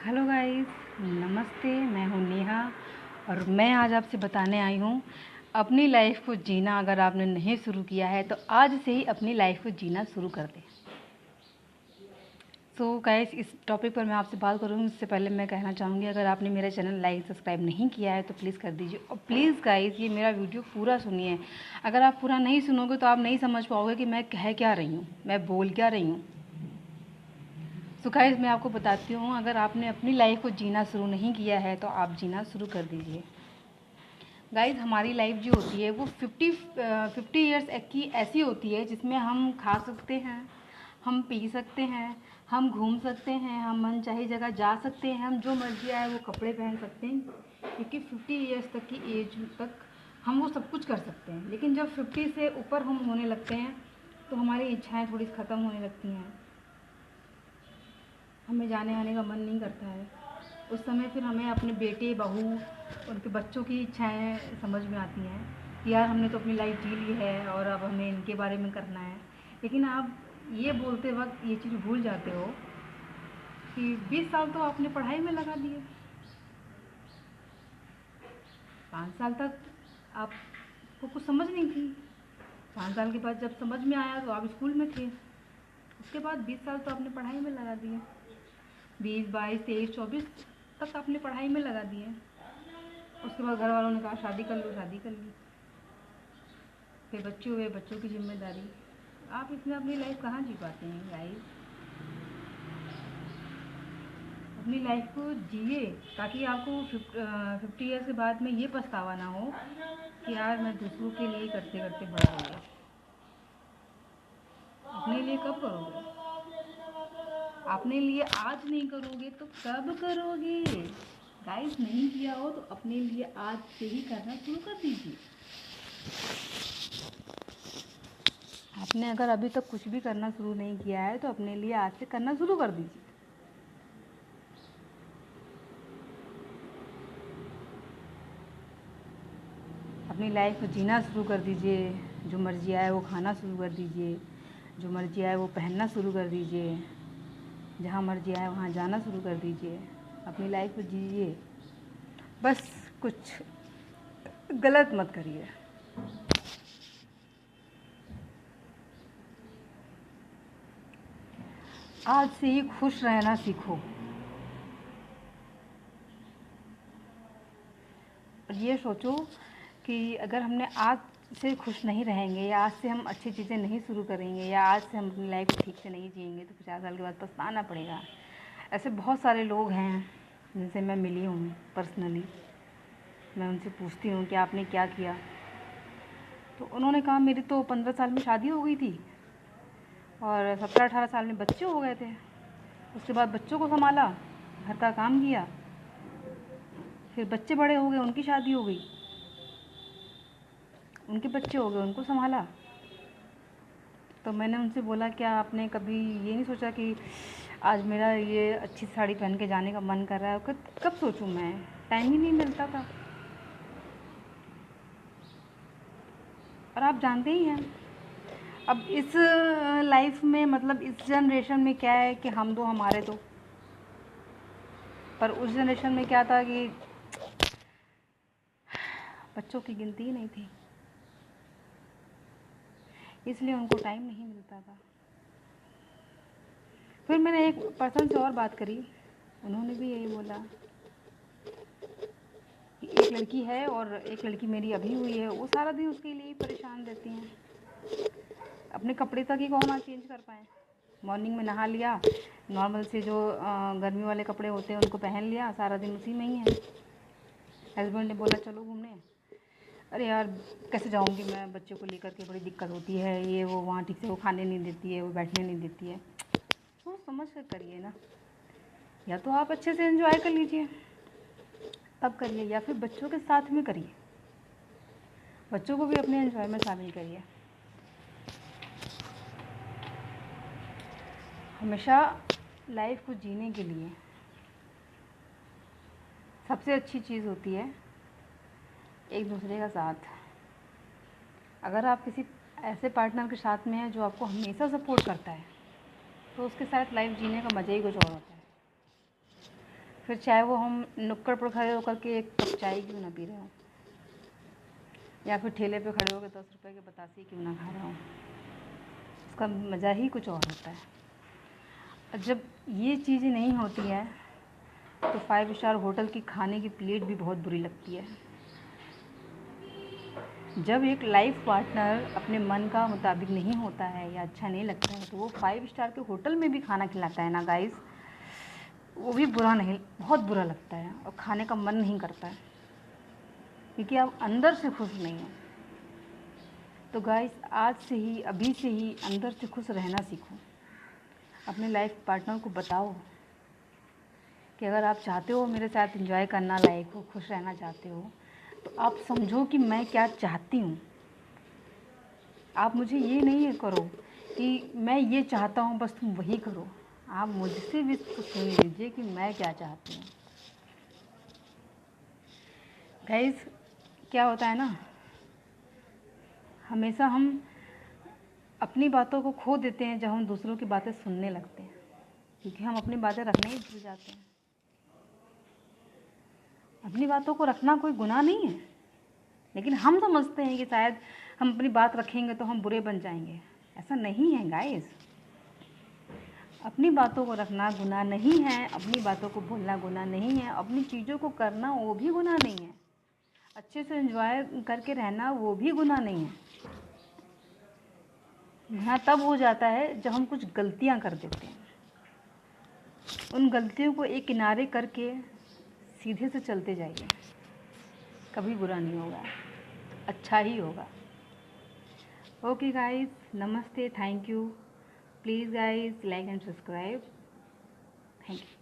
Hello guys, नमस्ते। मैं हूँ नेहा और मैं आज आपसे बताने आई हूँ अपनी लाइफ को जीना। अगर आपने नहीं शुरू किया है तो आज से ही अपनी लाइफ को जीना शुरू कर दें। सो गाइस, इस टॉपिक पर मैं आपसे बात करूँगी। उससे पहले मैं कहना चाहूँगी, अगर आपने मेरा चैनल लाइक सब्सक्राइब नहीं किया है तो प्लीज़ कर दीजिए। और प्लीज़ गाइस, ये मेरा वीडियो पूरा सुनिए। अगर आप पूरा नहीं सुनोगे तो आप नहीं समझ पाओगे कि मैं कह क्या रही हूँ, मैं बोल क्या रही हूँ। सो गाइस, मैं आपको बताती हूँ, अगर आपने अपनी लाइफ को जीना शुरू नहीं किया है तो आप जीना शुरू कर दीजिए। गाइस, हमारी लाइफ जो होती है वो 50 ईयर्स की ऐसी होती है जिसमें हम खा सकते हैं, हम पी सकते हैं, हम घूम सकते हैं, हम मन चाहे जगह जा सकते हैं, हम जो मर्जी आए वो कपड़े पहन सकते हैं। क्योंकि 50 ईयर्स तक की एज तक हम वो सब कुछ कर सकते हैं। लेकिन जब 50 से ऊपर हम होने लगते हैं तो हमारी इच्छाएँ थोड़ी ख़त्म होने लगती हैं। हमें जाने आने का मन नहीं करता है। उस समय फिर हमें अपने बेटे बहू उनके बच्चों की इच्छाएं समझ में आती हैं कि यार हमने तो अपनी लाइफ जी ली है और अब हमें इनके बारे में करना है। लेकिन आप ये बोलते वक्त ये चीज़ भूल जाते हो कि 20 साल तो आपने पढ़ाई में लगा दिए। 5 साल तक आपको कुछ समझ नहीं थी। 5 साल के बाद जब समझ में आया तो आप स्कूल में थे। उसके बाद 20 साल तो आपने पढ़ाई में लगा दिए। 20, 22, 23, 24 तक आपने पढ़ाई में लगा दिए। उसके बाद घर वालों ने कहा शादी कर लो, शादी कर ली। फिर बच्चे हुए, बच्चों की जिम्मेदारी। आप इसमें अपनी लाइफ कहाँ जी पाते हैं गाइस। अपनी लाइफ को जिए ताकि आपको 50 ईयर्स के बाद में ये पछतावा ना हो कि यार मैं दूसरों के लिए करते करते बड़ा हो गया। अपने लिए कब करोगे? अपने लिए आज नहीं करोगे तो कब करोगे? गाइस, नहीं किया हो तो अपने लिए आज से ही करना शुरू कर दीजिए। आपने अगर अभी तक कुछ भी करना शुरू नहीं किया है तो अपने लिए आज से करना शुरू कर दीजिए। अपनी लाइफ को जीना शुरू कर दीजिए। जो मर्जी आए वो खाना शुरू कर दीजिए। जो मर्जी आए वो पहनना शुरू कर दीजिए। जहाँ मर्जी आए वहाँ जाना शुरू कर दीजिए। अपनी लाइफ को जीजिए, बस कुछ गलत मत करिए। आज से ही खुश रहना सीखो। और ये सोचो कि अगर हमने आज से खुश नहीं रहेंगे या आज से हम अच्छी चीज़ें नहीं शुरू करेंगे या आज से हम अपनी लाइफ को ठीक से नहीं जिएंगे तो 50 साल के बाद पछताना पड़ेगा। ऐसे बहुत सारे लोग हैं जिनसे मैं मिली हूँ पर्सनली। मैं उनसे पूछती हूँ कि आपने क्या किया, तो उन्होंने कहा मेरी तो 15 साल में शादी हो गई थी और 17-18 साल में बच्चे हो गए थे। उसके बाद बच्चों को संभाला, घर का काम किया, फिर बच्चे बड़े हो गए, उनकी शादी हो गई, उनके बच्चे हो गए, उनको संभाला। तो मैंने उनसे बोला क्या आपने कभी ये नहीं सोचा कि आज मेरा ये अच्छी साड़ी पहन के जाने का मन कर रहा है? कब सोचूं मैं, टाइम ही नहीं मिलता था। और आप जानते ही हैं अब इस लाइफ में, मतलब इस जनरेशन में क्या है कि हम दो हमारे दो। पर उस जनरेशन में क्या था कि बच्चों की गिनती ही नहीं थी, इसलिए उनको टाइम नहीं मिलता था। फिर मैंने एक पर्सन से और बात करी, उन्होंने भी यही बोला कि एक लड़की है और एक लड़की मेरी अभी हुई है, वो सारा दिन उसके लिए ही परेशान रहती हैं। अपने कपड़े तक ही कौन आज चेंज कर पाए। मॉर्निंग में नहा लिया, नॉर्मल से जो गर्मी वाले कपड़े होते हैं उनको पहन लिया, सारा दिन उसी में ही है। हस्बैंड ने बोला चलो घूमने, अरे यार कैसे जाऊंगी मैं, बच्चों को लेकर के बड़ी दिक्कत होती है, ये वो वहाँ ठीक से वो खाने नहीं देती है, वो बैठने नहीं देती है। सोच समझ कर करिए ना, या तो आप अच्छे से एंजॉय कर लीजिए तब करिए, या फिर बच्चों के साथ में करिए, बच्चों को भी अपने एंजॉय में शामिल करिए। हमेशा लाइफ को जीने के लिए सबसे अच्छी चीज़ होती है एक दूसरे का साथ। अगर आप किसी ऐसे पार्टनर के साथ में हैं जो आपको हमेशा सपोर्ट करता है तो उसके साथ लाइफ जीने का मज़ा ही कुछ और होता है। फिर चाहे वो हम नुक्कड़ पर खड़े होकर के एक कप चाय क्यों ना पी रहे हो, या फिर ठेले पे खड़े होकर 10 रुपए के बतासे क्यों ना खा रहे हो, उसका मज़ा ही कुछ और होता है। और जब ये चीज़ें नहीं होती है तो 5 स्टार होटल की खाने की प्लेट भी बहुत बुरी लगती है। जब एक लाइफ पार्टनर अपने मन का मुताबिक नहीं होता है या अच्छा नहीं लगता है तो वो 5 स्टार के होटल में भी खाना खिलाता है ना गाइस, वो भी बुरा नहीं, बहुत बुरा लगता है और खाने का मन नहीं करता है, क्योंकि आप अंदर से खुश नहीं हैं। तो गाइस आज से ही, अभी से ही अंदर से खुश रहना सीखो। अपने लाइफ पार्टनर को बताओ कि अगर आप चाहते हो मेरे साथ एंजॉय करना, लाइफ को खुश रहना चाहते हो, तो आप समझो कि मैं क्या चाहती हूँ। आप मुझे ये नहीं करो कि मैं ये चाहता हूँ बस तुम वही करो। आप मुझसे भी तो सुन लीजिए कि मैं क्या चाहती हूँ। गाइस क्या होता है ना, हमेशा हम अपनी बातों को खो देते हैं जब हम दूसरों की बातें सुनने लगते हैं, क्योंकि हम अपनी बातें रखना ही भूल जाते हैं। अपनी बातों को रखना कोई गुनाह नहीं है, लेकिन हम समझते हैं कि शायद हम अपनी बात रखेंगे तो हम बुरे बन जाएंगे। ऐसा नहीं है गाइस, अपनी बातों को रखना गुनाह नहीं है, अपनी बातों को बोलना गुनाह नहीं है, अपनी चीज़ों को करना वो भी गुनाह नहीं है, अच्छे से एंजॉय करके रहना वो भी गुनाह नहीं है। गुनाह तब हो जाता है जब हम कुछ गलतियां कर देते हैं। उन गलतियों को एक किनारे करके सीधे से चलते जाइए, कभी बुरा नहीं होगा, अच्छा ही होगा। ओके गाइस, नमस्ते, thank you, please guys like and subscribe, thank you.